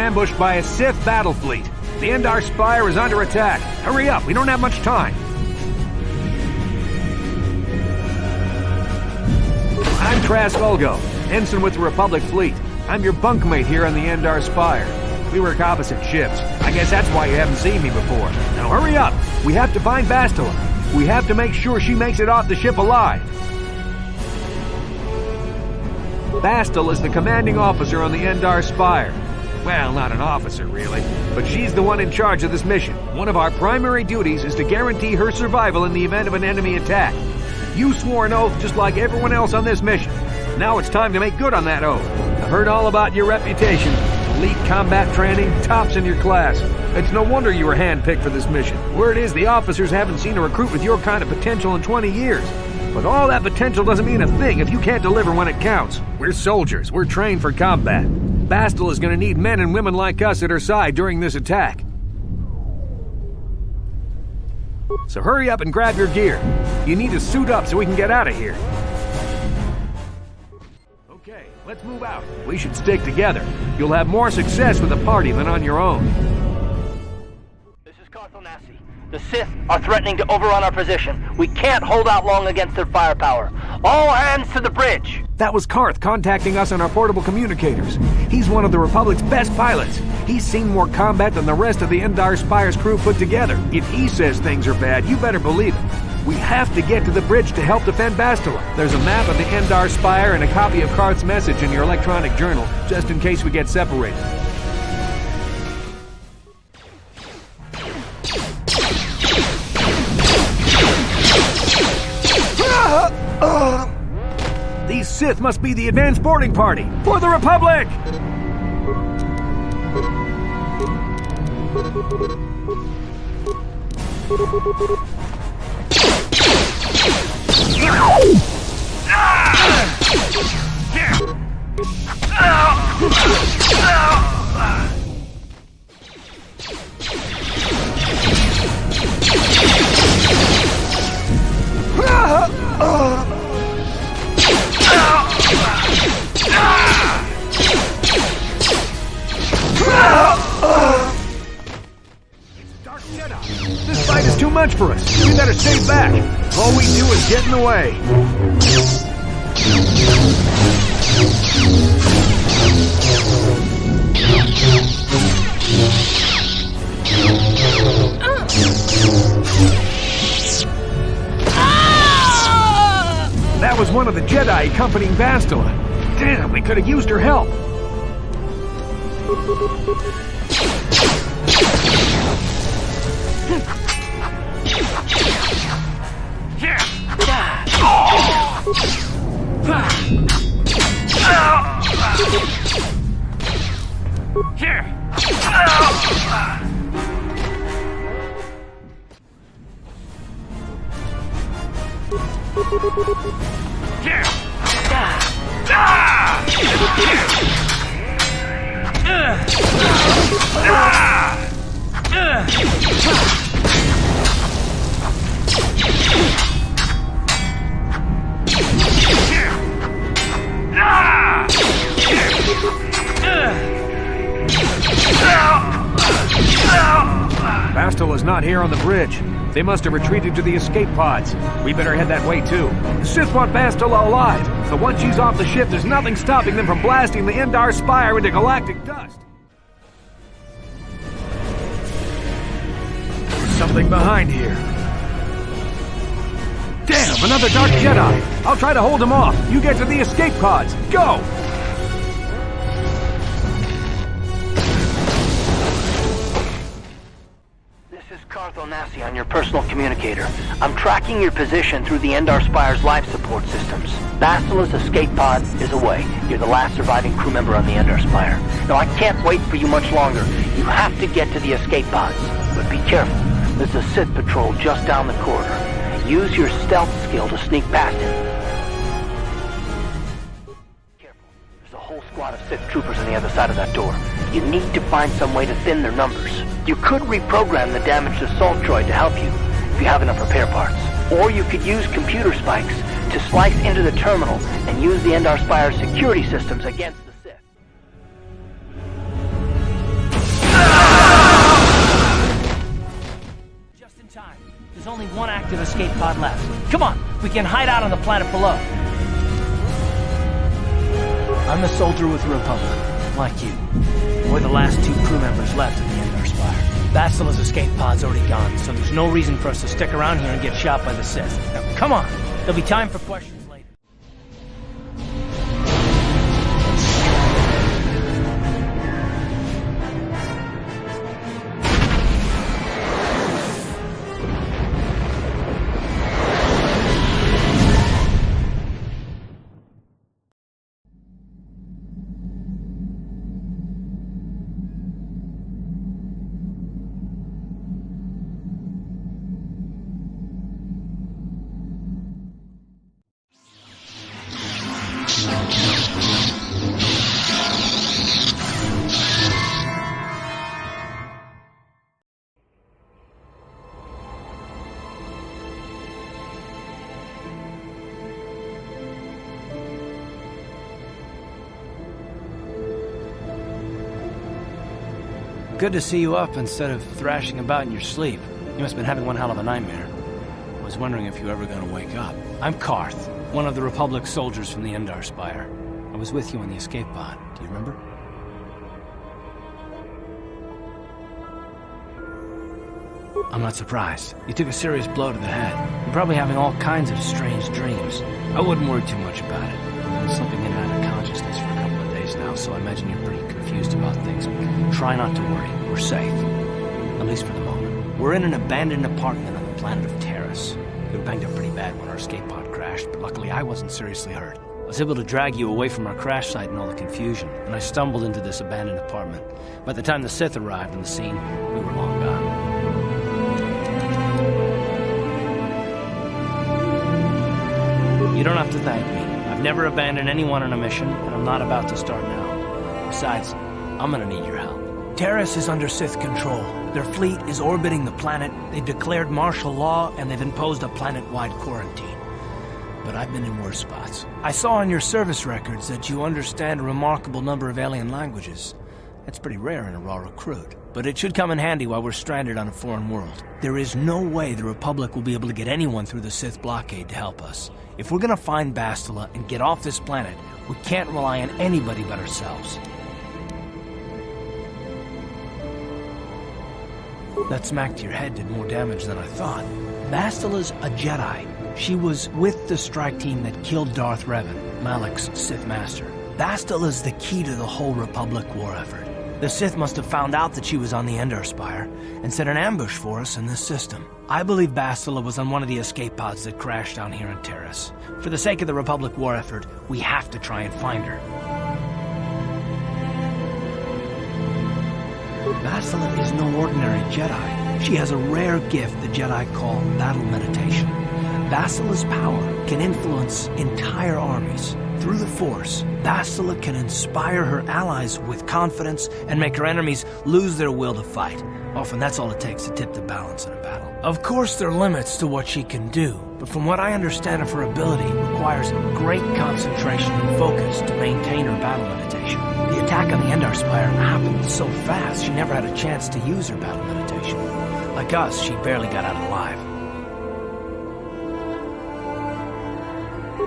ambushed by a Sith battle fleet. The Endar Spire is under attack. Hurry up, we don't have much time. I'm Trask Ulgo, ensign with the Republic fleet. I'm your bunkmate here on the Endar Spire. We work opposite ships. I guess that's why you haven't seen me before. Now hurry up! We have to find Bastila. We have to make sure she makes it off the ship alive. Bastila is the commanding officer on the Endar Spire. Well, not an officer, really, but she's the one in charge of this mission. One of our primary duties is to guarantee her survival in the event of an enemy attack. You swore an oath just like everyone else on this mission. Now it's time to make good on that oath. I've heard all about your reputation. Elite combat training, tops in your class. It's no wonder you were handpicked for this mission. Word is the officers haven't seen a recruit with your kind of potential in 20 years. But all that potential doesn't mean a thing if you can't deliver when it counts. We're soldiers. We're trained for combat. Bastila is going to need men and women like us at her side during this attack. So hurry up and grab your gear. You need to suit up so we can get out of here. Okay, let's move out. We should stick together. You'll have more success with a party than on your own. This is KOTOR. The Sith are threatening to overrun our position. We can't hold out long against their firepower. All hands to the bridge! That was Karth contacting us on our portable communicators. He's one of the Republic's best pilots. He's seen more combat than the rest of the Endar Spire's crew put together. If he says things are bad, you better believe it. We have to get to the bridge to help defend Bastila. There's a map of the Endar Spire and a copy of Karth's message in your electronic journal, just in case we get separated. These Sith must be the advanced boarding party for the Republic! This fight is too much for us. We better stay back. All we do is get in the way. That was one of the Jedi accompanying Bastila. Damn, we could have used her help. Bastila's not here on the bridge. They must have retreated to the escape pods. We better head that way too. The Sith want Bastila alive, but once she's off the ship, there's nothing stopping them from blasting the Endar Spire into galactic dust. There's something behind here. Damn, another Dark Jedi! I'll try to hold him off. You get to the escape pods. Go! KOTOR on your personal communicator. I'm tracking your position through the Endar Spire's life support systems. Bastila's escape pod is away. You're the last surviving crew member on the Endar Spire. Now, I can't wait for you much longer. You have to get to the escape pods. But be careful. There's a Sith patrol just down the corridor. Use your stealth skill to sneak past him. Careful. There's a whole squad of Sith troopers on the other side of that door. You need to find some way to thin their numbers. You could reprogram the damaged assault droid to help you, if you have enough repair parts. Or you could use computer spikes to slice into the terminal and use the Endar Spire's security systems against the Sith. active escape pod left. Come on, we can hide out on the planet below. I'm a soldier with the Republic, like you. We're the last 2 crew members left in the Endar Spire. Bastila's escape pod's already gone, so there's no reason for us to stick around here and get shot by the Sith. Now, come on! There'll be time for questions later. Good to see you up instead of thrashing about in your sleep. You must have been having one hell of a nightmare. I was wondering if you were ever going to wake up. I'm Karth, one of the Republic soldiers from the Endar Spire. I was with you on the escape pod. Do you remember? I'm not surprised. You took a serious blow to the head. You're probably having all kinds of strange dreams. I wouldn't worry too much about it. I've been slipping in and out of consciousness for a couple of days now, so I imagine you're pretty confused about things. Try not to worry. We're safe. At least for the moment. We're in an abandoned apartment on the planet of Taris. We were banged up pretty bad when our escape pod crashed, but luckily I wasn't seriously hurt. I was able to drag you away from our crash site and all the confusion, and I stumbled into this abandoned apartment. By the time the Sith arrived on the scene, we were long gone. You don't have to thank me. I've never abandoned anyone on a mission, and I'm not about to start now. Besides, I'm gonna need your help. Taris is under Sith control. Their fleet is orbiting the planet, they've declared martial law, and they've imposed a planet-wide quarantine. But I've been in worse spots. I saw on your service records that you understand a remarkable number of alien languages. That's pretty rare in a raw recruit. But it should come in handy while we're stranded on a foreign world. There is no way the Republic will be able to get anyone through the Sith blockade to help us. If we're gonna find Bastila and get off this planet, we can't rely on anybody but ourselves. That smack to your head did more damage than I thought. Bastila's a Jedi. She was with the strike team that killed Darth Revan, Malak's Sith Master. Bastila's the key to the whole Republic war effort. The Sith must have found out that she was on the Endar Spire and set an ambush for us in this system. I believe Bastila was on one of the escape pods that crashed down here in Taris. For the sake of the Republic war effort, we have to try and find her. Bastila is no ordinary Jedi. She has a rare gift the Jedi call battle meditation. Bastila's power can influence entire armies. Through the Force, Bastila can inspire her allies with confidence and make her enemies lose their will to fight. Often that's all it takes to tip the balance in a battle. Of course there are limits to what she can do, but from what I understand of her ability, it requires great concentration and focus to maintain her battle meditation. The attack on the Endar Spire happened so fast she never had a chance to use her battle meditation. Like us, she barely got out alive.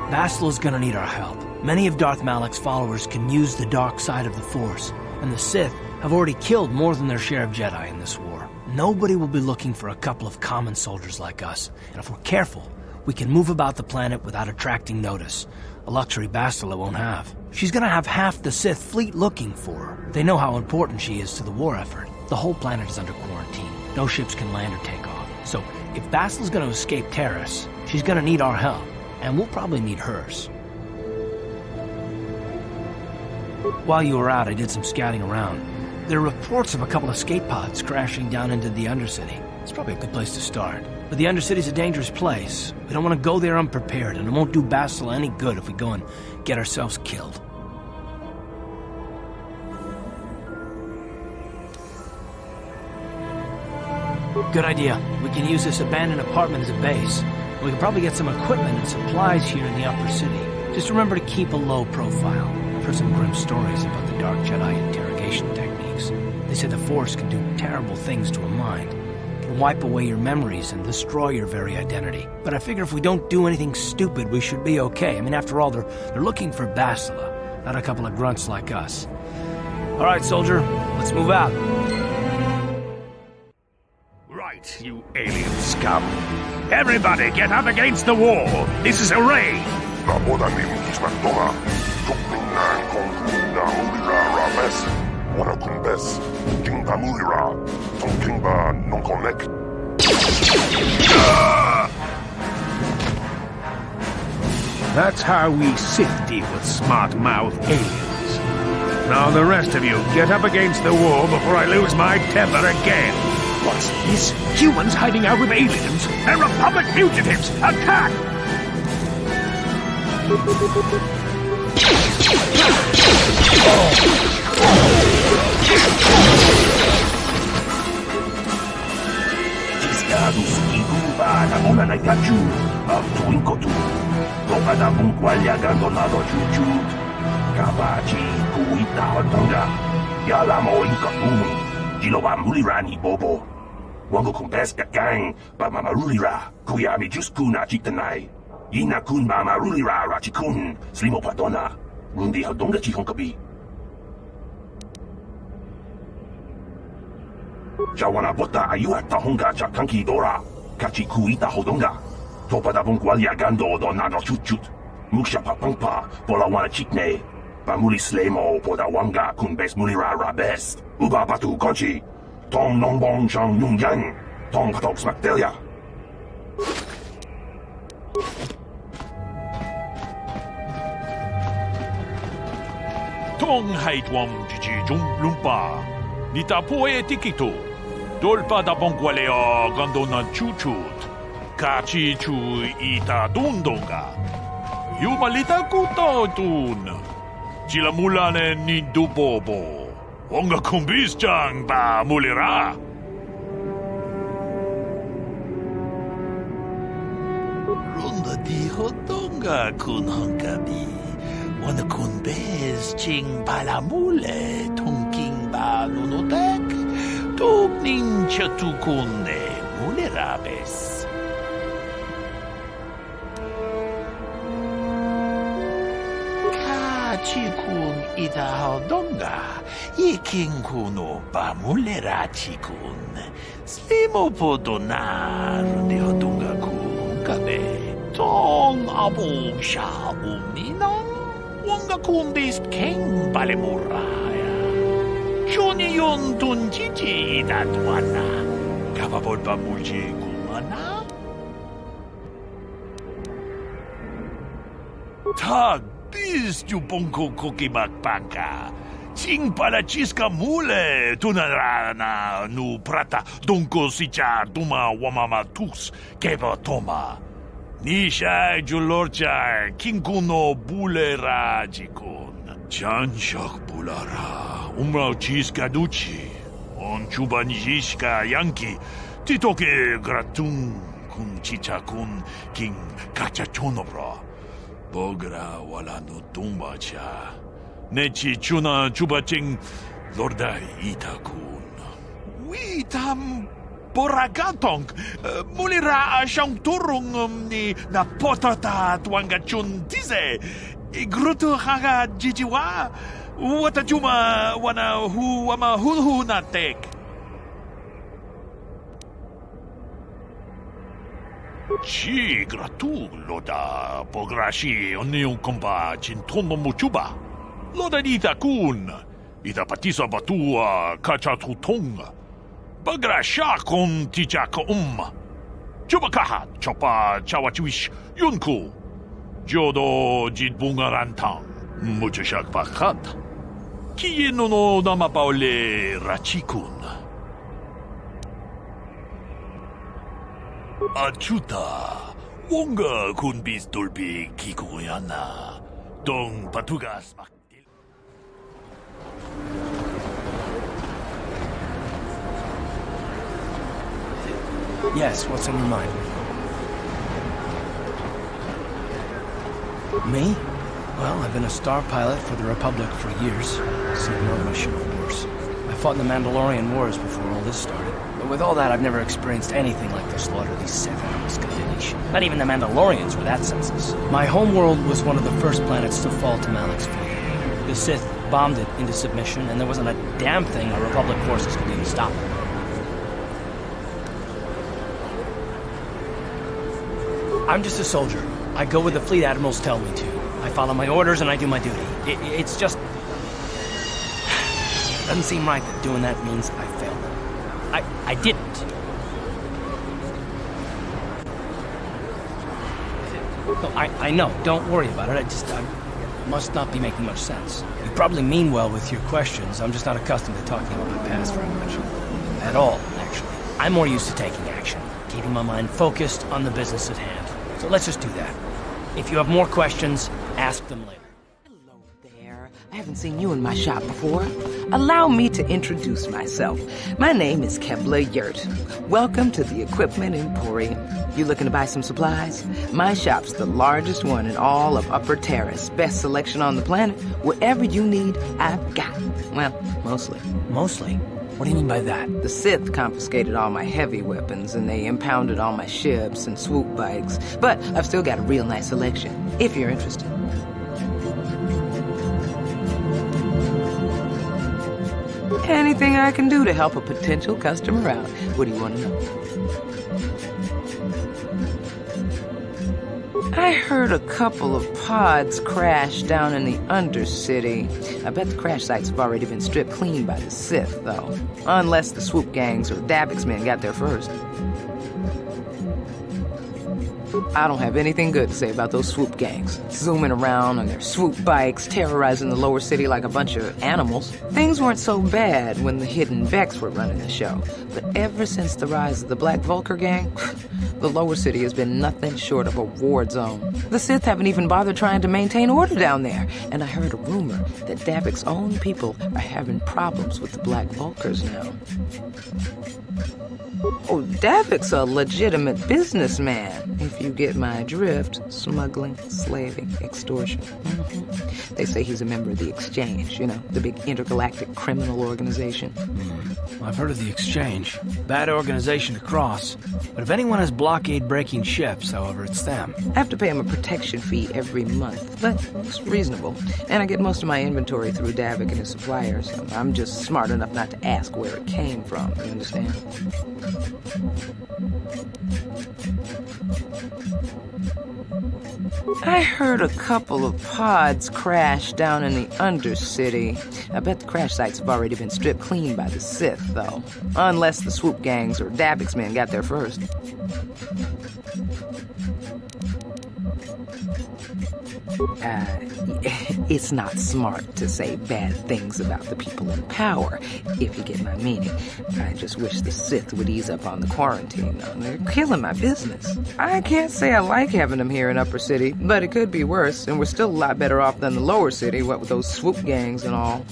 Bastila's gonna need our help. Many of Darth Malak's followers can use the dark side of the Force, and the Sith have already killed more than their share of Jedi in this war. Nobody will be looking for a couple of common soldiers like us, and if we're careful, we can move about the planet without attracting notice, a luxury Bastila won't have. She's gonna have half the Sith fleet looking for her. They know how important she is to the war effort. The whole planet is under quarantine. No ships can land or take off. So, if Bastila's gonna escape Taris, she's gonna need our help. And we'll probably need hers. While you were out, I did some scouting around. There are reports of a couple of escape pods crashing down into the Undercity. It's probably a good place to start. But the Undercity's a dangerous place. We don't want to go there unprepared, and it won't do Bastila any good if we go and get ourselves killed. Good idea. We can use this abandoned apartment as a base. We can probably get some equipment and supplies here in the upper city. Just remember to keep a low profile. I've heard some grim stories about the Dark Jedi interrogation techniques. They say the Force can do terrible things to a mind. It can can wipe away your memories and destroy your very identity. But I figure if we don't do anything stupid, we should be okay. I mean, after all, they're looking for Bastila, not a couple of grunts like us. All right, soldier, let's move out. Right, you alien scum. Everybody get up against the wall. This is a raid. That's how we deal with smart-mouthed aliens. Now the rest of you, get up against the wall before I lose my temper again. What's this? Humans hiding out with aliens? They're Republic fugitives! Attack! Estados Cuba na mula na kachu of tuwing kotor. Toka na mong kwalya gandonado chuchut. Kabachi kuita hotonga. Yala mo inkakumi. Jiloba mulirani bobo. Wango kumpes kakang ba mamarulira. Kuya mi juskuna chitanay. Ina kun ba marulira rachikun. Slimo patona. Rundi hodonga chihonkabi. Jawana bota ayuat tahonga chakanki dora. Kachi kuita hodonga. Topa da bongwalia gando do nano chuchut. Muksha papangpa pola wana chikne. Pamuli slemo poda wanga kun bes mulira rabes. Uba batu konchi. Tong nongbong shang nung yang. Tong patok smaktelia. Tong haitwam jijijum lumpa. Nita poe tikito. Dolpa da bongwalea gandona chuchut. Kachi chu ita dundonga. Yumalita kuto tun. Chilamulane ni dubobo. Onga kumbis chang ba mulira. Runda di hodonga kun honkabi. Wana kun bez ching balamule tungking ba nunotek. Tuk nincha tukunne mulerabes. Chikun ita hodonga, iking kuno ba mulera chikun. Slimo podonar de hodonga kun kabe. Tong abong sha umninong, wanga kun dis king balemuraya. Shoni yon tun chichi itatwana, kapabod ba mulji kumana? Tag bis tu bongko koki bakpanka. Sing pala chiska mule tunarana nu prata donko sicha duma wamama tus keba toma. Nisha julorcha kinkuno bulera jikun. Chanshak bulara umrao chiska duchi. On chubanjishka yanki titoke gratun kun chicha kun king kachachonobra. Bogra wala no tumba cha. Nechi chuna chubaching lordai itakun. Witam boragatong. Mulira siyang turong ni na potata tuangachun tise. Igruto haga jijiwa. Wata juma wana hu wama hulhu natek. Chi gratu loda pograshi onion kompa chintono muchuba. Loda dita kun. Ita patisa batua kachatutong. Bagrasha kon tichaka Chubakaha chopa chawachuish yunku. Jodo jitbungarantang. Muchashak pakat. Kieno no namapaole rachikun. Achuta, wonga kun bis dolbi kikuyana, dong patugas maktil. Yes, what's on your mind? Me? Well, I've been a star pilot for the Republic for years. Seen more mission, of course. My fought in the Mandalorian Wars before all this started. But with all that, I've never experienced anything like the slaughter these Sith animals could unleash. Not even the Mandalorians were that senseless. My homeworld was one of the first planets to fall to Malik's fleet. The Sith bombed it into submission, and there wasn't a damn thing our Republic forces could do to stop it. I'm just a soldier. I go where the fleet admirals tell me to. I follow my orders and I do my duty. It's just... doesn't seem right that doing that means I failed them. I didn't. No, I know. Don't worry about it. I must not be making much sense. You probably mean well with your questions. I'm just not accustomed to talking about my past very much. At all, actually. I'm more used to taking action, keeping my mind focused on the business at hand. So let's just do that. If you have more questions, ask them later. Hello there. I haven't seen you in my shop before. Allow me to introduce myself. My name is Kebla Yurt. Welcome to the Equipment Emporium. You looking to buy some supplies? My shop's the largest one in all of Upper Taris. Best selection on the planet. Whatever you need, I've got. Well, mostly. Mostly? What do you mean by that? The Sith confiscated all my heavy weapons, and they impounded all my ships and swoop bikes. But I've still got a real nice selection, if you're interested. Anything I can do to help a potential customer out. What do you want to know? I heard a couple of pods crash down in the Undercity. I bet the crash sites have already been stripped clean by the Sith, though. Unless the swoop gangs or Davik's men got there first. I don't have anything good to say about those swoop gangs. Zooming around on their swoop bikes, terrorizing the lower city like a bunch of animals. Things weren't so bad when the hidden Vex were running the show. But ever since the rise of the Black Vulcar gang, the lower city has been nothing short of a war zone. The Sith haven't even bothered trying to maintain order down there. And I heard a rumor that Davik's own people are having problems with the Black Vulcars now. Oh, Davik's a legitimate businessman, if you get my drift. Smuggling, slaving, extortion. They say he's a member of the Exchange, you know, the big intergalactic criminal organization. I've heard of the Exchange. Bad organization to cross. But if anyone has blockade-breaking ships, however, it's them. I have to pay him a protection fee every month, but it's reasonable. And I get most of my inventory through Davik and his suppliers. I'm just smart enough not to ask where it came from, you understand? I heard a couple of pods crash down in the Undercity. I bet the crash sites have already been stripped clean by the Sith, though. Unless the swoop gangs or Davik's men got there first. It's not smart to say bad things about the people in power, if you get my meaning. I just wish the Sith would ease up on the quarantine. They're killing my business. I can't say I like having them here in Upper City, but it could be worse, and we're still a lot better off than the Lower City, what with those swoop gangs and all.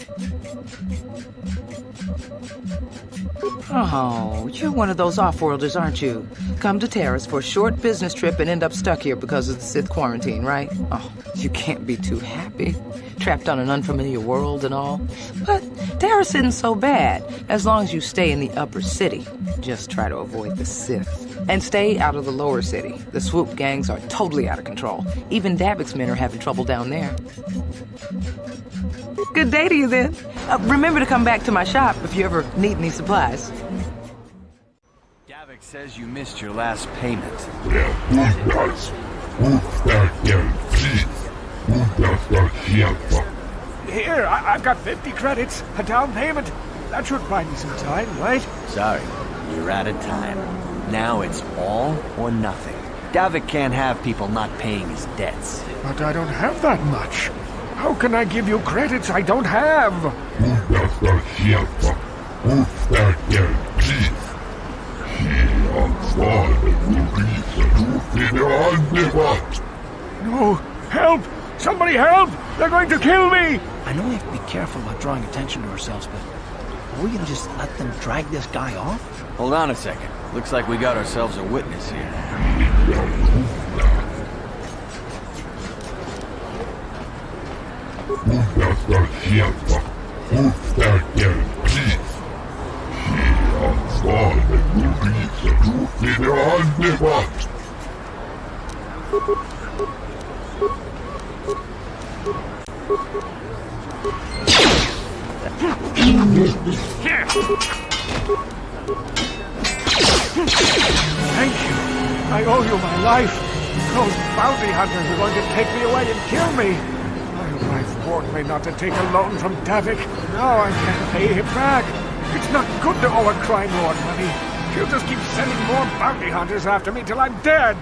Oh, you're one of those off-worlders, aren't you? Come to Taris for a short business trip and end up stuck here because of the Sith quarantine, right? Oh, you can't be too happy. Trapped on an unfamiliar world and all. But Taris isn't so bad, as long as you stay in the Upper City. Just try to avoid the Sith. And stay out of the Lower City. The swoop gangs are totally out of control. Even Davik's men are having trouble down there. Good day to you, then. Remember to come back to my shop if you ever need any supplies. Davik says you missed your last payment. Here, I've got 50 credits, a down payment. That should buy me some time, right? Sorry, you're out of time. Now it's all or nothing. Davik can't have people not paying his debts. But I don't have that much. How can I give you credits I don't have? No! Help! Somebody help! They're going to kill me! I know we have to be careful about drawing attention to ourselves, but are we gonna just let them drag this guy off? Hold on a second. Looks like we got ourselves a witness here. Valve Guldiza du Federaldebat. Thank you. I owe you my life. Those bounty hunters are going to take me away and kill me. My wife warned me not to take a loan from Davik. Now I can't pay him back. It's not good to owe a crime lord money. He'll just keep sending more bounty hunters after me till I'm dead.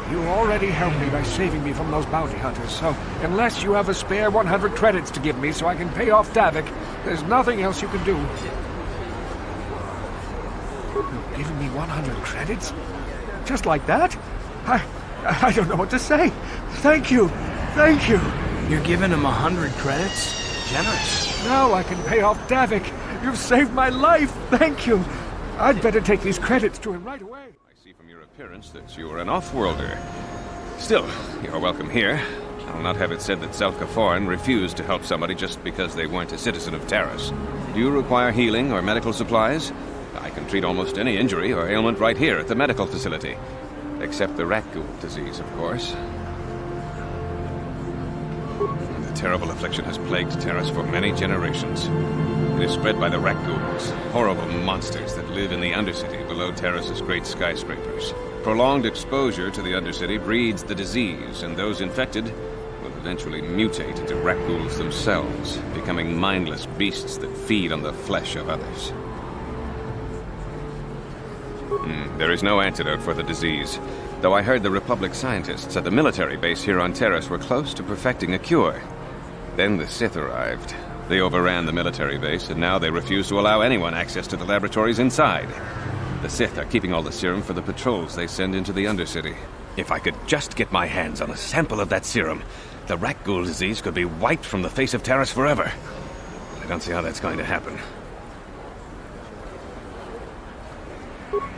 You already helped me by saving me from those bounty hunters, so unless you have a spare 100 credits to give me so I can pay off Davik, there's nothing else you can do. You've given me 100 credits? Just like that? I don't know what to say. Thank you. Thank you. You're giving him 100 credits? Generous. Now I can pay off Davik. You've saved my life. Thank you. I'd better take these credits to him right away. I see from your appearance that you are an off-worlder. Still, you're welcome here. I'll not have it said that Selka-Foreign refused to help somebody just because they weren't a citizen of Taris. Do you require healing or medical supplies? I can treat almost any injury or ailment right here at the medical facility. Except the rat ghoul disease, of course. The terrible affliction has plagued Taris for many generations. It is spread by the rat ghouls, horrible monsters that live in the Undercity below Taris's great skyscrapers. Prolonged exposure to the Undercity breeds the disease, and those infected will eventually mutate into rat ghouls themselves, becoming mindless beasts that feed on the flesh of others. There is no antidote for the disease, though I heard the Republic scientists at the military base here on Taris were close to perfecting a cure. Then the Sith arrived. They overran the military base, and now they refuse to allow anyone access to the laboratories inside. The Sith are keeping all the serum for the patrols they send into the Undercity. If I could just get my hands on a sample of that serum, the rat ghoul disease could be wiped from the face of Taris forever. I don't see how that's going to happen.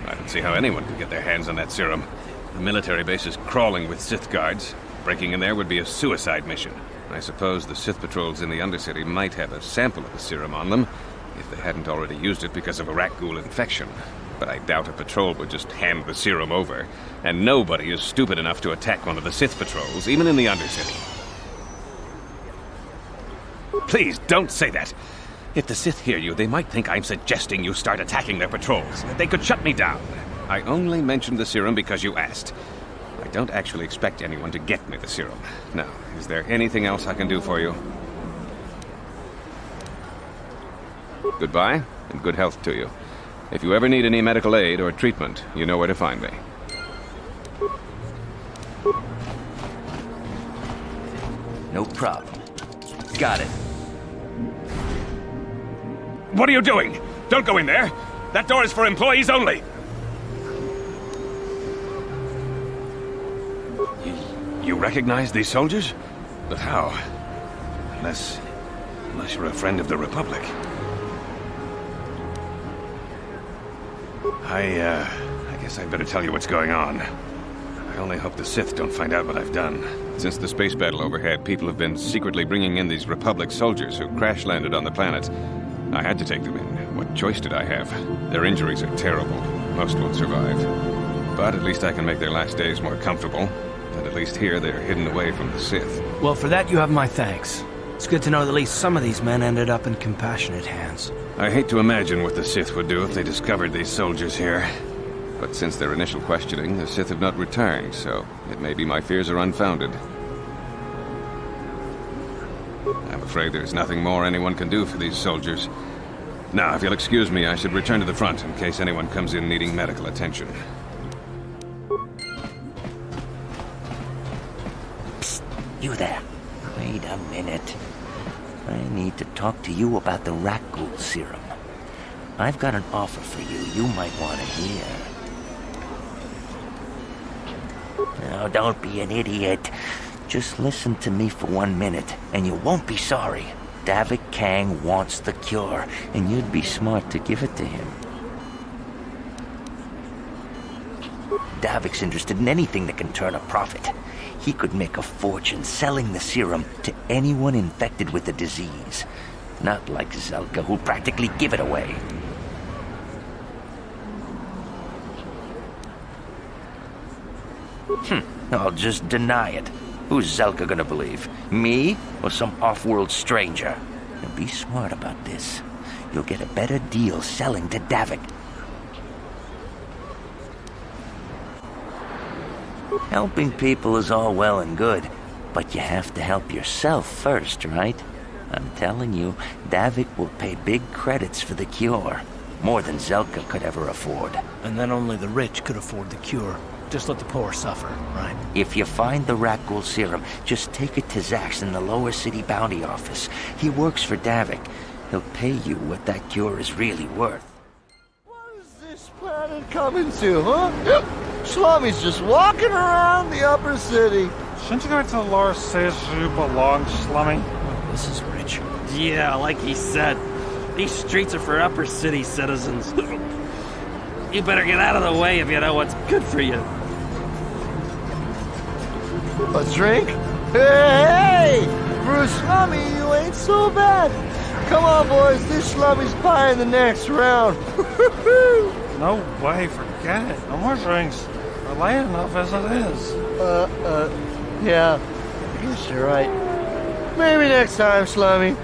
I don't see how anyone could get their hands on that serum. The military base is crawling with Sith guards. Breaking in there would be a suicide mission. I suppose the Sith patrols in the Undercity might have a sample of the serum on them, if they hadn't already used it because of a rat ghoul infection. But I doubt a patrol would just hand the serum over. And nobody is stupid enough to attack one of the Sith patrols, even in the Undercity. Please, don't say that. If the Sith hear you, they might think I'm suggesting you start attacking their patrols. They could shut me down. I only mentioned the serum because you asked. I don't actually expect anyone to get me the serum. Now, is there anything else I can do for you? Goodbye, and good health to you. If you ever need any medical aid or treatment, you know where to find me. No problem. Got it. What are you doing? Don't go in there! That door is for employees only! You recognize these soldiers? But how? Unless you're a friend of the Republic. I guess I'd better tell you what's going on. I only hope the Sith don't find out what I've done. Since the space battle overhead, people have been secretly bringing in these Republic soldiers who crash-landed on the planet. I had to take them in. What choice did I have? Their injuries are terrible. Most won't survive. But at least I can make their last days more comfortable. And at least here they're hidden away from the Sith. Well, for that you have my thanks. It's good to know that at least some of these men ended up in compassionate hands. I hate to imagine what the Sith would do if they discovered these soldiers here. But since their initial questioning, the Sith have not returned, so it may be my fears are unfounded. I'm afraid there's nothing more anyone can do for these soldiers. Now, if you'll excuse me, I should return to the front in case anyone comes in needing medical attention. Psst, you there. Wait a minute. I need to talk to you about the rat ghoul serum. I've got an offer for you might want to hear. Now, don't be an idiot. Just listen to me for 1 minute, and you won't be sorry. Davik Kang wants the cure, and you'd be smart to give it to him. Davik's interested in anything that can turn a profit. He could make a fortune selling the serum to anyone infected with the disease. Not like Zelka, who'll practically give it away. I'll just deny it. Who's Zelka gonna believe? Me or some off-world stranger? And be smart about this. You'll get a better deal selling to Davik. Helping people is all well and good, but you have to help yourself first, right? I'm telling you, Davik will pay big credits for the cure. More than Zelka could ever afford. And then only the rich could afford the cure. Just let the poor suffer, right? If you find the rat ghoul serum, just take it to Zax in the lower city bounty office. He works for Davik. He'll pay you what that cure is really worth. What is this planet coming to, huh? Slummy's just walking around the upper city. Shouldn't you go to the lower cities where you belong, Slummy? This is rich. Yeah, like he said. These streets are for upper city citizens. You better get out of the way if you know what's good for you. A drink? Hey! For a slummy, you ain't so bad. Come on, boys. This slummy's buying the next round. No way, forget it. No more drinks. We're late enough as it is. Yeah. I guess you're right. Maybe next time, slummy.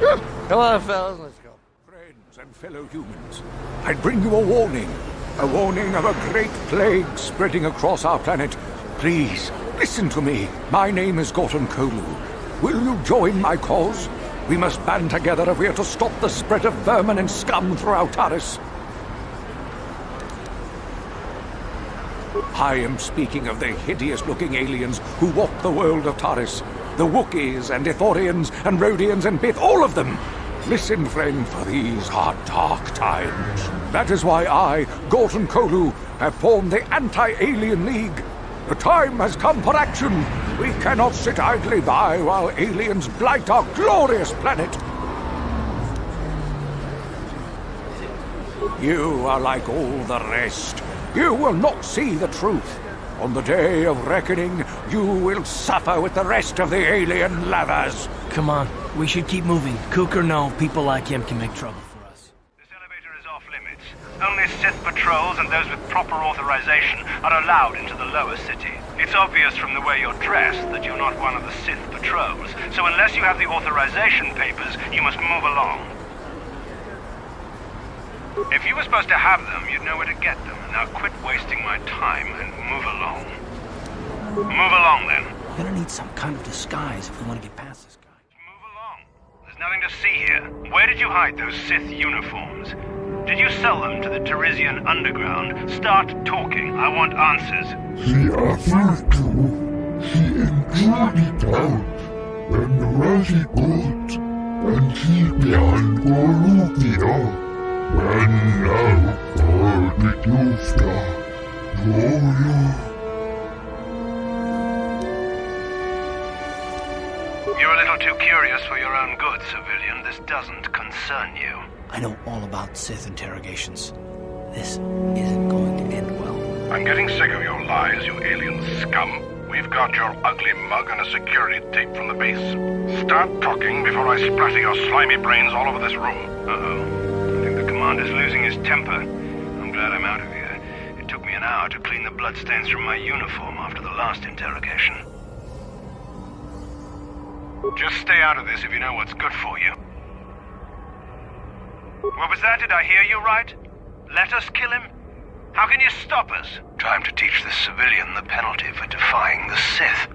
Come on, fellas, let's go. Friends and fellow humans, I bring you a warning. A warning of a great plague spreading across our planet. Please, listen to me. My name is Gorton Kolu. Will you join my cause? We must band together if we are to stop the spread of vermin and scum throughout Taris. I am speaking of the hideous-looking aliens who walk the world of Taris. The Wookiees and Ithorians and Rhodians and Bith, all of them. Listen, friend, for these are dark times. That is why I, Gorton Kolu, have formed the Anti-Alien League. The time has come for action. We cannot sit idly by while aliens blight our glorious planet. You are like all the rest. You will not see the truth. On the day of reckoning, you will suffer with the rest of the alien lovers. Come on, we should keep moving. Kook or no, people like him can make trouble for us. This elevator is off limits. Only Sith patrols and those with proper authorization are allowed into the lower city. It's obvious from the way you're dressed that you're not one of the Sith patrols, so unless you have the authorization papers, you must move along. If you were supposed to have them, you'd know where to get them. Now quit wasting my time and move along. Move along, then. We're gonna need some kind of disguise if we want to get past this guy. Move along. There's nothing to see here. Where did you hide those Sith uniforms? Did you sell them to the Tarisian underground? Start talking. I want answers. She offered to. She enjoyed it out. And Rashi got. And she began Gorufia. And now, all the Jufta. You're a little too curious for your own good, civilian. This doesn't concern you. I know all about Sith interrogations. This isn't going to end well. I'm getting sick of your lies, you alien scum. We've got your ugly mug and a security tape from the base. Start talking before I splatter your slimy brains all over this room. Uh-oh. I think the commander's losing his temper. I'm glad I'm out of here. It took me an hour to clean the bloodstains from my uniform after the last interrogation. Just stay out of this if you know what's good for you. What was that? Did I hear you right? Let us kill him? How can you stop us? Time to teach this civilian the penalty for defying the Sith.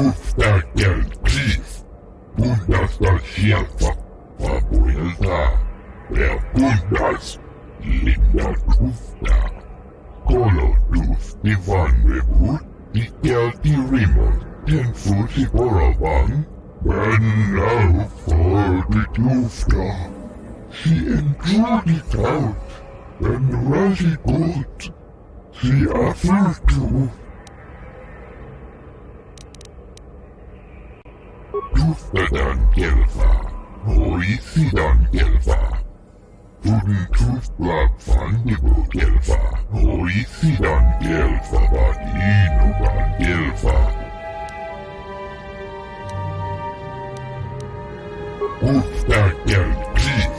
Mustakel Chief, Bundas da Sierfa, Fabuelta, der Bundas, Linda Tufta, Colo Tuf, Divan Rebut, Dikel Dirimon, Tenfusi Boravan, and now for the Tufta. She enjoyed it out, and Razi good. She offered to. Tuftadan Gelfa, Hoisidan Gelfa, Uden Tufblad Fandibo Gelfa, Hoisidan Gelfa, Badinuban Gelfa. Ufta Gel Chief,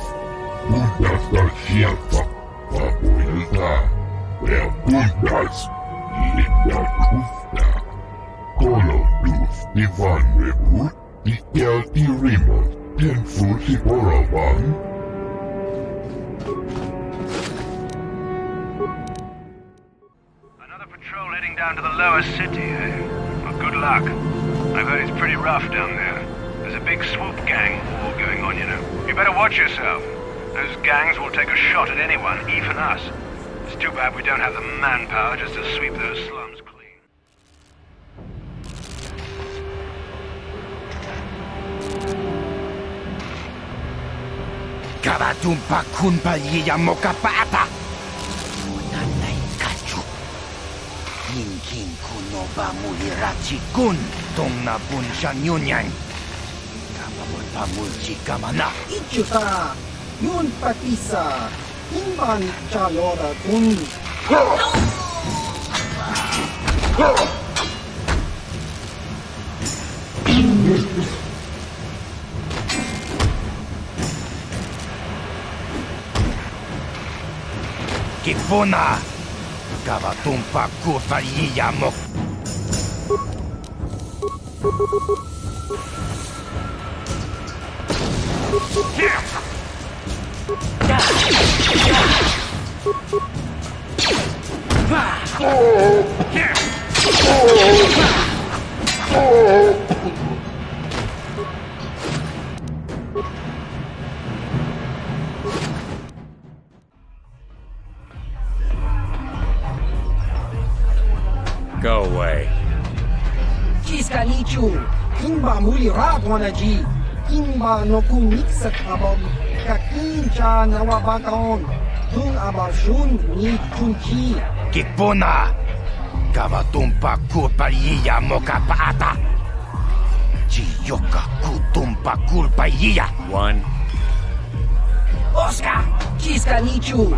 Bundas da Sierfa, Fabuelta, der Bundas, Linda Tufta, Colo Tuf, Divan Rebut, Dikel Dirimon, Tenfusi Boravan. Another patrol heading down to the lower city, eh? Well, good luck. I've heard it's pretty rough down there. There's a big swoop gang war going on, you know. You better watch yourself. Those gangs will take a shot at anyone, even us. It's too bad we don't have the manpower just to sweep those slums clean. Karatumpa kunpa yiya mokapata. Nanay kachu. Kin kuno ba mulirachi kun tong na bunshan yunyan. Kamamul pamulchi kamana. Ichuta, yun patisa, imban chalora kun. Kipuna, Kavatumpa kufayiya mok. Go away. Chiskanichu, imba muli radwanaji, imba no kumiksak abog, kakincha nawabakaon, tun abashun ni chunchi. Kipuna, Kavatumpa kupayiya mokapata. Chiyoka kutumpa kulpayiya. One. Oscar, Chiskanichu,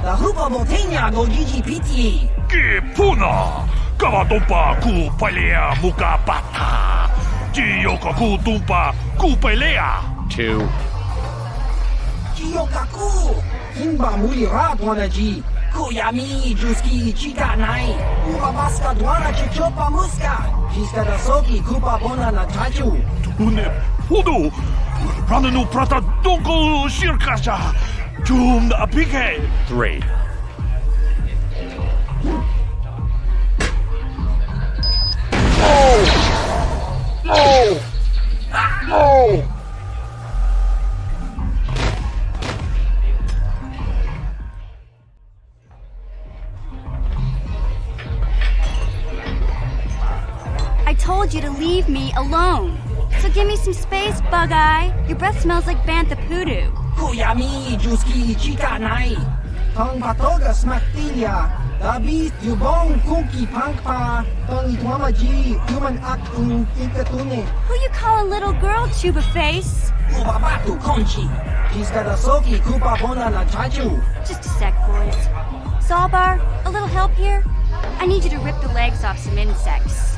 la rupa montaña go GGPT. Kipuna! Kavatumpa kupalea mukapata! Chiyoka kutumpa kupalea! 2. Chiyokaku, imba muli radwanaji, Kuyami juski chika nai, Ubabaska dwana chichopa muska, Chiska da soki kupa bona na tachu. Tune Hudu! Rananu prata donko shirkasha! Jum na apike! 3. I told you to leave me alone. So give me some space, Bug-Eye. Your breath smells like bantha poodoo. Kuyami juski chika nai, Tong patoga smaktilia, Dabi yubong kunki pangpa, Tong itwamaji human act ikatune. Who you calling little girl, Chuba Face? Ubabatu konchi, Chiska da soki kupa bona na tachu. Just a sec, boys. Zalbar, a little help here? I need you to rip the legs off some insects.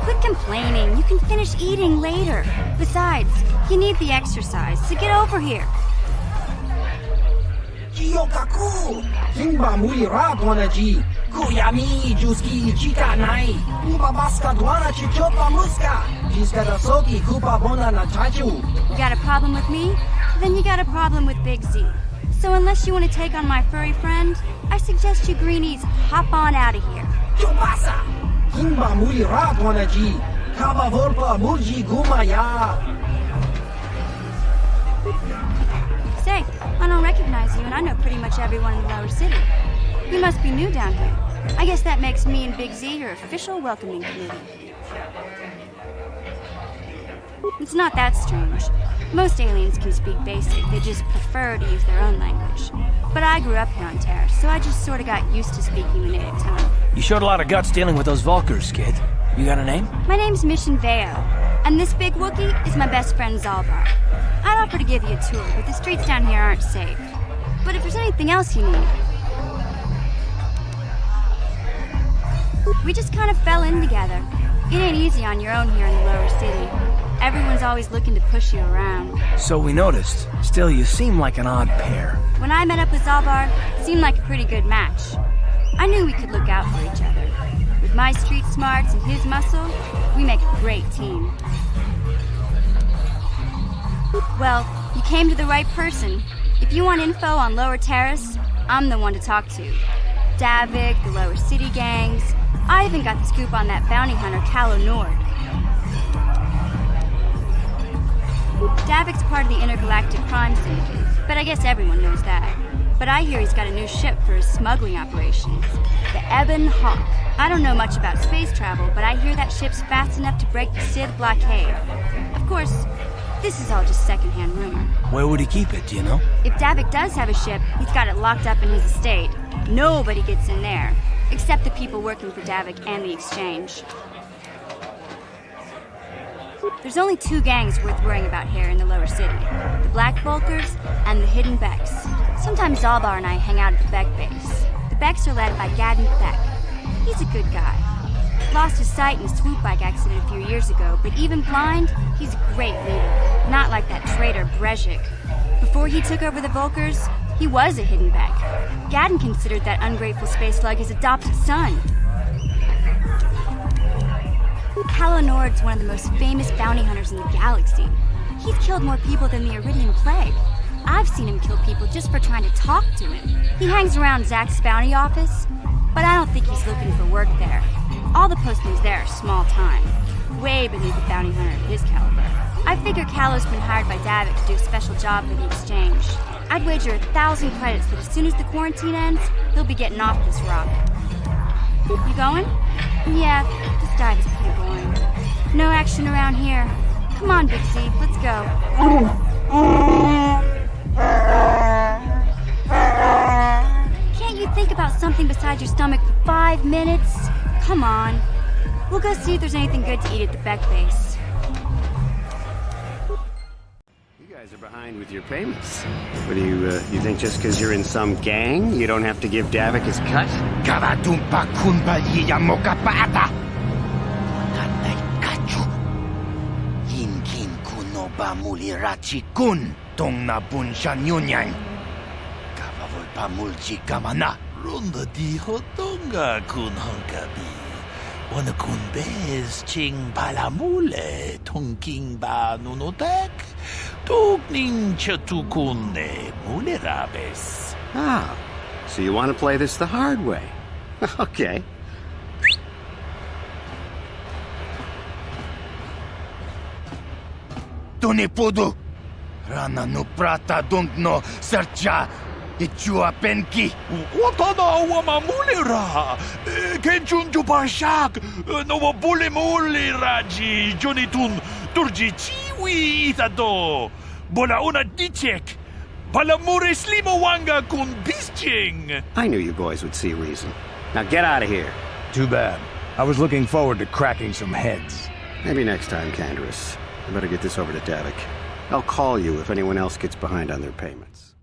Quit complaining. You can finish eating later. Besides, you need the exercise, so get over here. Chiyokaku, Kimba muli radwanaji, Kuyami juski chika nai, Ubabaska dwana chichopa muska, Chiska da soki kupa bona na tachu. You got a problem with me? Then you got a problem with Big Z. So unless you want to take on my furry friend, I suggest you greenies hop on out of here. Chupasa! Kimba muli rat wanaji! Kaba volpa mulji gumaya! Say, I don't recognize you, and I know pretty much everyone in the lower city. You must be new down here. I guess that makes me and Big Z your official welcoming committee. It's not that strange. Most aliens can speak basic, they just prefer to use their own language. But I grew up here on Taris, so I just sort of got used to speaking the native tongue. You showed a lot of guts dealing with those Vulkars, kid. You got a name? My name's Mission Veo, and this big Wookiee is my best friend Zalbar. I'd offer to give you a tour, but the streets down here aren't safe. But if there's anything else you need... We just kind of fell in together. It ain't easy on your own here in the lower city. Everyone's always looking to push you around. So we noticed. Still, you seem like an odd pair. When I met up with Zalbar, it seemed like a pretty good match. I knew we could look out for each other. With my street smarts and his muscle, we make a great team. Well, you came to the right person. If you want info on Lower Taris, I'm the one to talk to. Davik, the Lower City gangs. I even got the scoop on that bounty hunter, KOTOR. Davik's part of the intergalactic crime syndicate, but I guess everyone knows that. But I hear he's got a new ship for his smuggling operations, the Ebon Hawk. I don't know much about space travel, but I hear that ship's fast enough to break the Sith blockade. Of course, this is all just secondhand rumor. Where would he keep it, do you know? If Davik does have a ship, he's got it locked up in his estate. Nobody gets in there, except the people working for Davik and the Exchange. There's only two gangs worth worrying about here in the lower city. The Black Vulkars and the Hidden Becks. Sometimes Zalbar and I hang out at the Beck base. The Becks are led by Gadden Beck. He's a good guy. Lost his sight in a swoop bike accident a few years ago, but even blind, he's a great leader. Not like that traitor Brezhik. Before he took over the Vulkars, he was a Hidden Beck. Gadden considered that ungrateful space slug his adopted son. KOTOR's one of the most famous bounty hunters in the galaxy. He's killed more people than the Iridian Plague. I've seen him kill people just for trying to talk to him. He hangs around Zach's bounty office, but I don't think he's looking for work there. All the postings there are small time, way beneath a bounty hunter of his caliber. I figure Callow's been hired by Davik to do a special job for the Exchange. I'd wager 1,000 credits that as soon as the quarantine ends, he'll be getting off this rock. You going? Yeah, this dive is pretty boring. No action around here. Come on, Big Z, let's go. Can't you think about something besides your stomach for 5 minutes? Come on. We'll go see if there's anything good to eat at the Beck base. You guys are behind with your payments. What do you think just because you're in some gang, you don't have to give Davik his cut? Kavatumpa kunbalyiya mokapata! Nanay kachu! Yinkin kunoba mulirachi kun tong nabunsha nyunyang! Kavavulpa mulji kamana! Ronda di hotonga kun hongkabi. Wana kun bez ching palamule tongking ba nunotek. Tugning chatukune mulerabes. Ah, so you want to play this the hard way. Okay. Tunipudu! Rana no prata don't no sercha! Ichua penki! Watana wamamulira! Kenchunju parshak! No bule muli raji! Jonitun turji chiwi itado! Bola una dichek! Palamure slimo wanga kun bisching! I knew you boys would see reason. Now get out of here. Too bad. I was looking forward to cracking some heads. Maybe next time, Canderous. I better get this over to Davik. I'll call you if anyone else gets behind on their payments.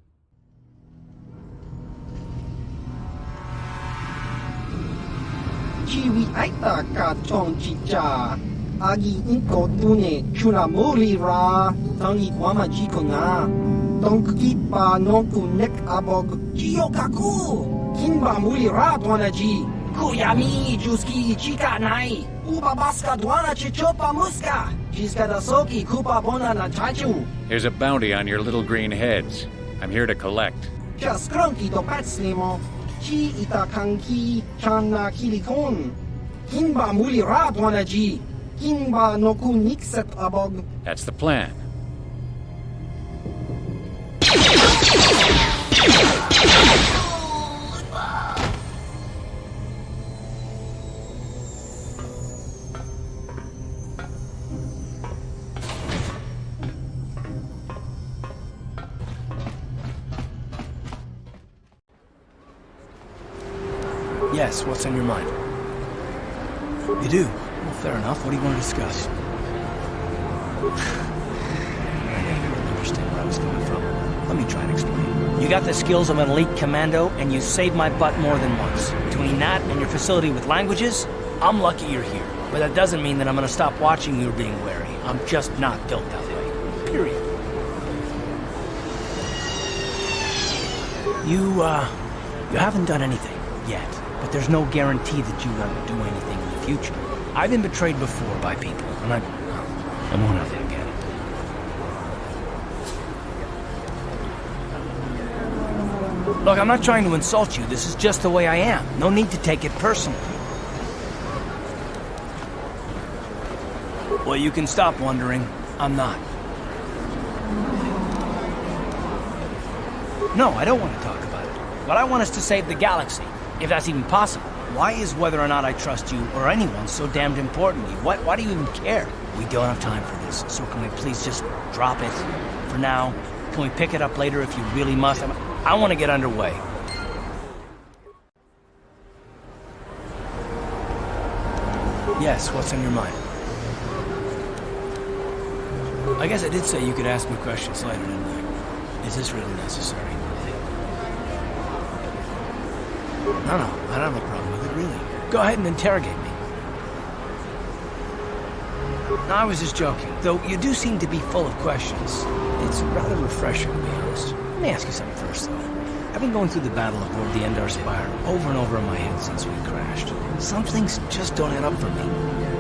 Chiwi aita ka chong chicha. Agi inko tune chuna muri ra. Tangi wama jiko na. Donki pa nonku nek abog kiyokaku. Kimba muri ra tonaji. Kuyami juski chika nai. Uba baska dwana chichopa muska. Jiska da soki kupa bona na chachu. There's a bounty on your little green heads. I'm here to collect. Cha skronki do pacnemo. Chi itakanki chana kilikon. Kinba muli radwanaji. Kinba noku nikset abog. That's the plan. Yes, what's on your mind? You do? Well, fair enough. What do you want to discuss? I know you don't understand where I was coming from. Let me try and explain. You got the skills of an elite commando, and you saved my butt more than once. Between that and your facility with languages, I'm lucky you're here. But that doesn't mean that I'm gonna stop watching you being wary. I'm just not built that way. Period. You haven't done anything yet. But there's no guarantee that you won't do anything in the future. I've been betrayed before by people, and I won't have it again. Look, I'm not trying to insult you. This is just the way I am. No need to take it personally. Well, you can stop wondering. I'm not. No, I don't want to talk about it. But I want us to save the galaxy. If that's even possible. Why is whether or not I trust you or anyone so damned important to you? Why do you even care? We don't have time for this, so can we please just drop it for now? Can we pick it up later if you really must? I want to get underway. Yes, what's on your mind? I guess I did say you could ask me questions later, didn't I? Is this really necessary? No, I don't have a problem with it, really. Go ahead and interrogate me. No, I was just joking. Though you do seem to be full of questions. It's rather refreshing, to be honest. Let me ask you something first, though. I've been going through the battle aboard the Endar Spire over and over in my head since we crashed. Some things just don't add up for me.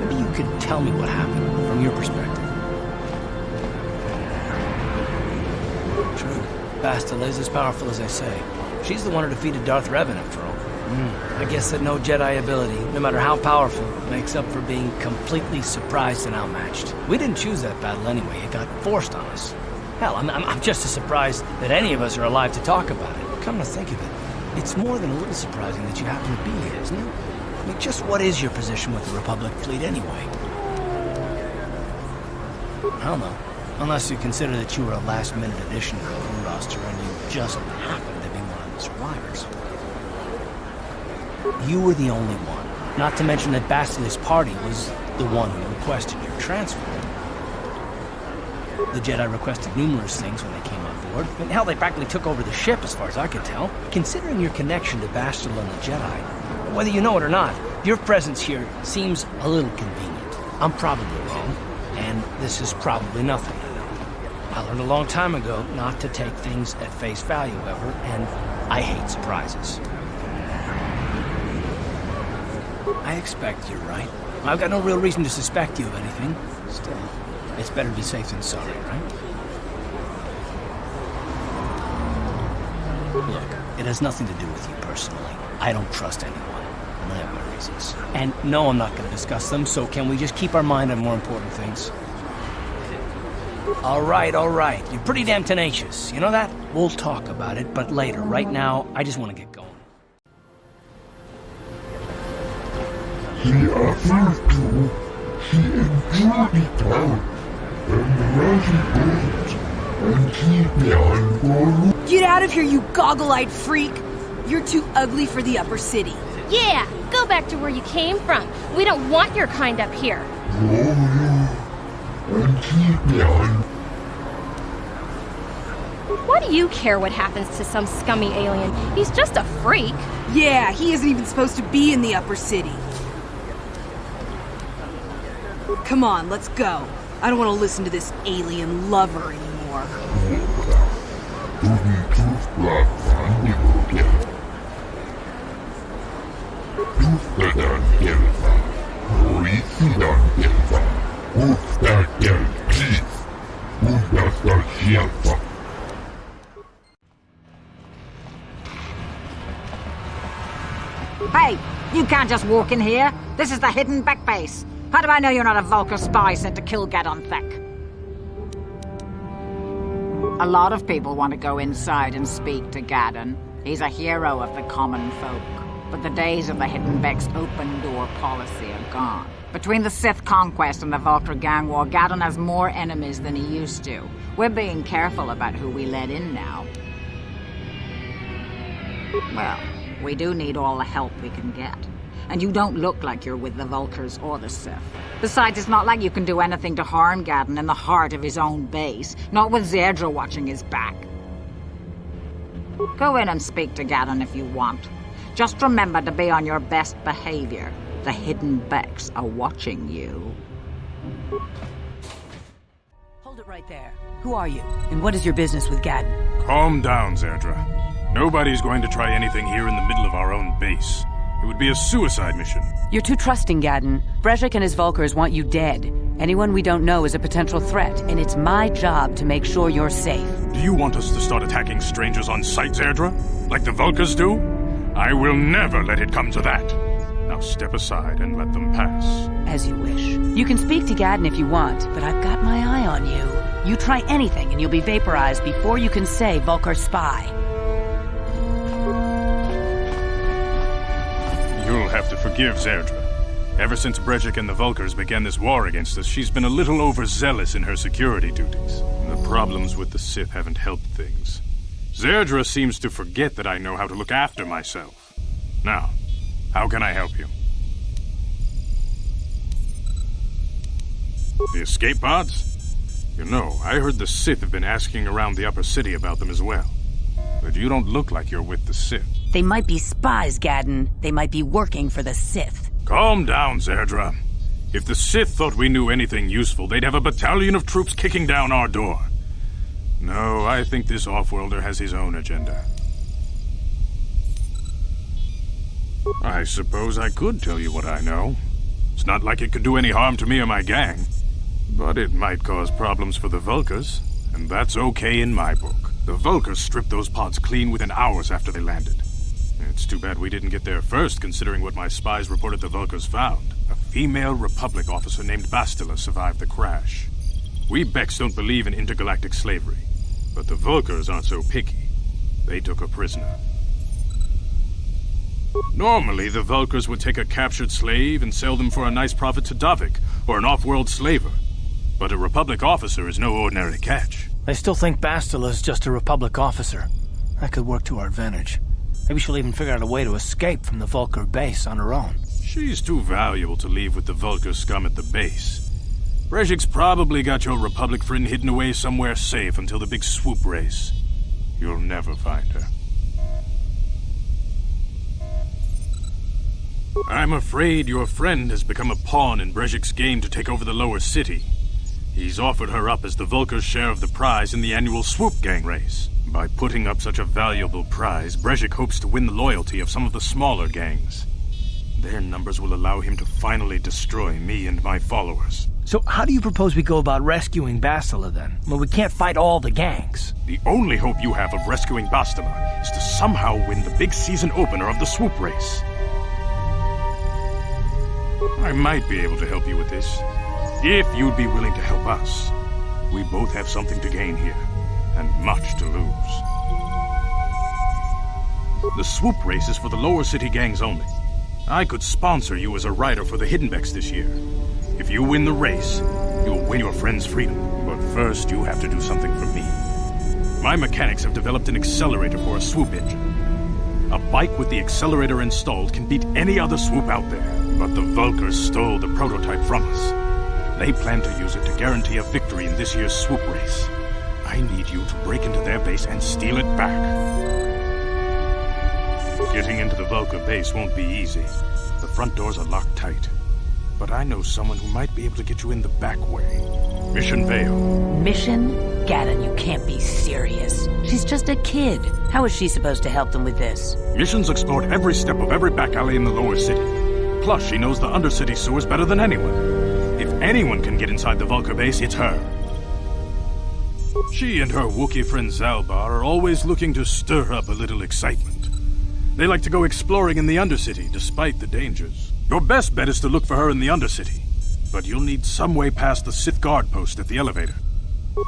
Maybe you could tell me what happened from your perspective. True. Bastila is as powerful as I say. She's the one who defeated Darth Revan, after all. I guess that no Jedi ability, no matter how powerful, makes up for being completely surprised and outmatched. We didn't choose that battle anyway. It got forced on us. Hell, I'm just as surprised that any of us are alive to talk about it. Come to think of it, it's more than a little surprising that you happen to be here, isn't it? I mean, just what is your position with the Republic fleet anyway? I don't know. Unless you consider that you were a last-minute addition to the crew roster and you just happened to be one of the survivors. You were the only one. Not to mention that Bastila's party was the one who requested your transfer. The Jedi requested numerous things when they came on board. I mean, hell, they practically took over the ship as far as I could tell. Considering your connection to Bastila and the Jedi, whether you know it or not, your presence here seems a little convenient. I'm probably wrong, and this is probably nothing. I learned a long time ago not to take things at face value ever, and I hate surprises. I expect you're right. I've got no real reason to suspect you of anything. Still, it's better to be safe than sorry, right? Look, it has nothing to do with you personally. I don't trust anyone. And I have my reasons. And no, I'm not going to discuss them, so can we just keep our mind on more important things? All right. You're pretty damn tenacious. You know that? We'll talk about it, but later. Right now, I just want to get going. He offered to, he enjoyed it out, and ready and keep on. Get out of here, you goggle-eyed freak! You're too ugly for the upper city. Yeah, go back to where you came from. We don't want your kind up here. And keep on. Why do you care what happens to some scummy alien? He's just a freak. Yeah, he isn't even supposed to be in the upper city. Come on, let's go. I don't want to listen to this alien lover anymore. can't just walk in here. This is the hidden back base. How do I know you're not a Vulkar spy sent to kill Gadon Thek? A lot of people want to go inside and speak to Gadon. He's a hero of the common folk. But the days of the Hidden Beck's open-door policy are gone. Between the Sith conquest and the Vulkar gang war, Gadon has more enemies than he used to. We're being careful about who we let in now. Well, we do need all the help we can get. And you don't look like you're with the Vulkars or the Sith. Besides, it's not like you can do anything to harm Gadon in the heart of his own base, not with Zerdra watching his back. Go in and speak to Gadon if you want. Just remember to be on your best behavior. The Hidden Becks are watching you. Hold it right there. Who are you? And what is your business with Gadon? Calm down, Zerdra. Nobody's going to try anything here in the middle of our own base. It would be a suicide mission. You're too trusting, Gadon. Brejik and his Vulkars want you dead. Anyone we don't know is a potential threat, and it's my job to make sure you're safe. Do you want us to start attacking strangers on sight, Zerdra? Like the Vulkars do? I will never let it come to that. Now step aside and let them pass. As you wish. You can speak to Gadon if you want, but I've got my eye on you. You try anything and you'll be vaporized before you can say Vulkar spy. You'll have to forgive Zerdra. Ever since Brejik and the Vulkars began this war against us, she's been a little overzealous in her security duties. The problems with the Sith haven't helped things. Zerdra seems to forget that I know how to look after myself. Now, how can I help you? The escape pods? You know, I heard the Sith have been asking around the upper city about them as well. But you don't look like you're with the Sith. They might be spies, Gadon. They might be working for the Sith. Calm down, Zerdra. If the Sith thought we knew anything useful, they'd have a battalion of troops kicking down our door. No, I think this off-worlder has his own agenda. I suppose I could tell you what I know. It's not like it could do any harm to me or my gang. But it might cause problems for the Vulkars, and that's okay in my book. The Vulkars stripped those pods clean within hours after they landed. It's too bad we didn't get there first, considering what my spies reported the Vulkars found. A female Republic officer named Bastila survived the crash. We Becks don't believe in intergalactic slavery, but the Vulkars aren't so picky. They took a prisoner. Normally, the Vulkars would take a captured slave and sell them for a nice profit to Davik, or an off-world slaver. But a Republic officer is no ordinary catch. I still think Bastila is just a Republic officer. That could work to our advantage. Maybe she'll even figure out a way to escape from the Vulkar base on her own. She's too valuable to leave with the Vulkar scum at the base. Brejik's probably got your Republic friend hidden away somewhere safe until the big swoop race. You'll never find her. I'm afraid your friend has become a pawn in Brejik's game to take over the lower city. He's offered her up as the Vulkar's share of the prize in the annual swoop gang race. By putting up such a valuable prize, Brejik hopes to win the loyalty of some of the smaller gangs. Their numbers will allow him to finally destroy me and my followers. So how do you propose we go about rescuing Bastila then? Well, we can't fight all the gangs. The only hope you have of rescuing Bastila is to somehow win the big season opener of the swoop race. I might be able to help you with this, if you'd be willing to help us. We both have something to gain here, and much to lose. The swoop race is for the lower city gangs only. I could sponsor you as a rider for the Hidden Becks this year. If you win the race, you'll win your friend's freedom. But first, you have to do something for me. My mechanics have developed an accelerator for a swoop engine. A bike with the accelerator installed can beat any other swoop out there. But the Vulkars stole the prototype from us. They plan to use it to guarantee a victory in this year's swoop race. I need you to break into their base and steal it back. Getting into the Vulkar base won't be easy. The front doors are locked tight. But I know someone who might be able to get you in the back way. Mission Vale. Mission? Gadon, you can't be serious. She's just a kid. How is she supposed to help them with this? Mission's explored every step of every back alley in the lower city. Plus, she knows the undercity sewers better than anyone. If anyone can get inside the Vulkar base, it's her. She and her Wookiee friend Zalbar are always looking to stir up a little excitement. They like to go exploring in the Undercity, despite the dangers. Your best bet is to look for her in the Undercity. But you'll need some way past the Sith guard post at the elevator.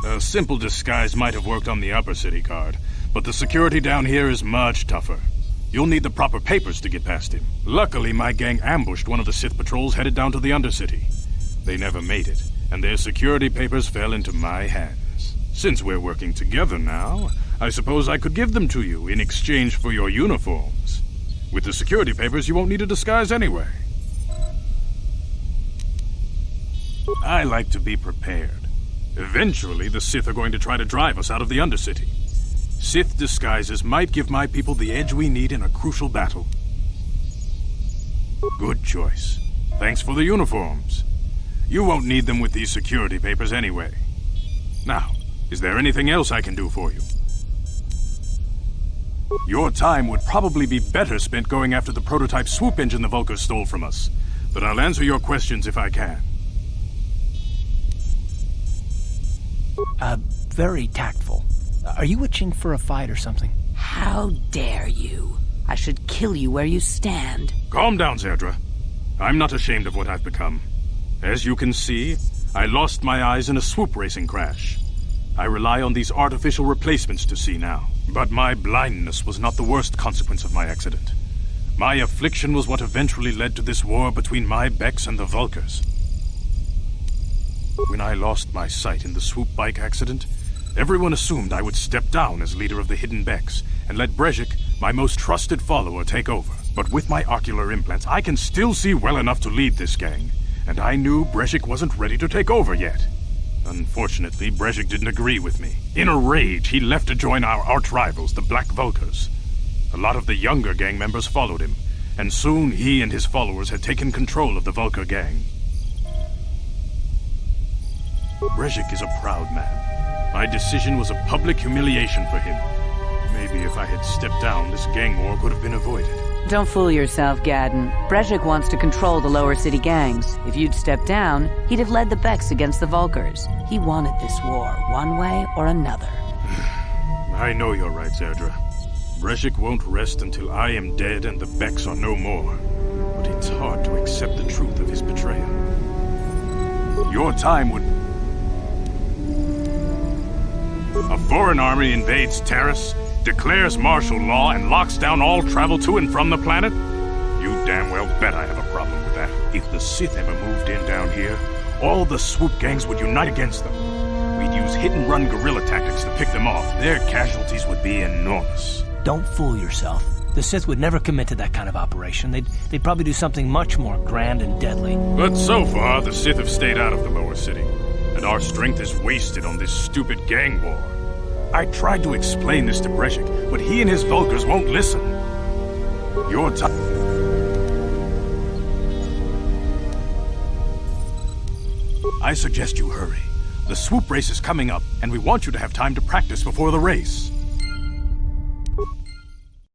A simple disguise might have worked on the Upper City guard, but the security down here is much tougher. You'll need the proper papers to get past him. Luckily, my gang ambushed one of the Sith patrols headed down to the Undercity. They never made it, and their security papers fell into my hands. Since we're working together now, I suppose I could give them to you in exchange for your uniforms. With the security papers, you won't need a disguise anyway. I like to be prepared. Eventually, the Sith are going to try to drive us out of the Undercity. Sith disguises might give my people the edge we need in a crucial battle. Good choice. Thanks for the uniforms. You won't need them with these security papers anyway. Now, is there anything else I can do for you? Your time would probably be better spent going after the prototype swoop engine the Vulkars stole from us, but I'll answer your questions if I can. Very tactful. Are you itching for a fight or something? How dare you? I should kill you where you stand. Calm down, Zerdra. I'm not ashamed of what I've become. As you can see, I lost my eyes in a swoop racing crash. I rely on these artificial replacements to see now. But my blindness was not the worst consequence of my accident. My affliction was what eventually led to this war between my Becks and the Vulkars. When I lost my sight in the swoop bike accident, everyone assumed I would step down as leader of the Hidden Becks and let Brezhik, my most trusted follower, take over. But with my ocular implants, I can still see well enough to lead this gang, and I knew Brezhik wasn't ready to take over yet. Unfortunately, Brezhik didn't agree with me. In a rage, he left to join our arch-rivals, the Black Vulkars. A lot of the younger gang members followed him, and soon he and his followers had taken control of the Vulkar gang. Brezhik is a proud man. My decision was a public humiliation for him. Maybe if I had stepped down, this gang war could have been avoided. Don't fool yourself, Gadden. Brezhik wants to control the lower city gangs. If you'd stepped down, he'd have led the Becks against the Vulkars. He wanted this war, one way or another. I know you're right, Zerdra. Brezhik won't rest until I am dead and the Becks are no more. But it's hard to accept the truth of his betrayal. Your time would... A foreign army invades Taris, declares martial law, and locks down all travel to and from the planet? You damn well bet I have a problem with that. If the Sith ever moved in down here, all the swoop gangs would unite against them. We'd use hit-and-run guerrilla tactics to pick them off. Their casualties would be enormous. Don't fool yourself. The Sith would never commit to that kind of operation. They'd probably do something much more grand and deadly. But so far, the Sith have stayed out of the lower city, and our strength is wasted on this stupid gang war. I tried to explain this to Brezhik, but he and his Vulkars won't listen. Your time... I suggest you hurry. The swoop race is coming up, and we want you to have time to practice before the race.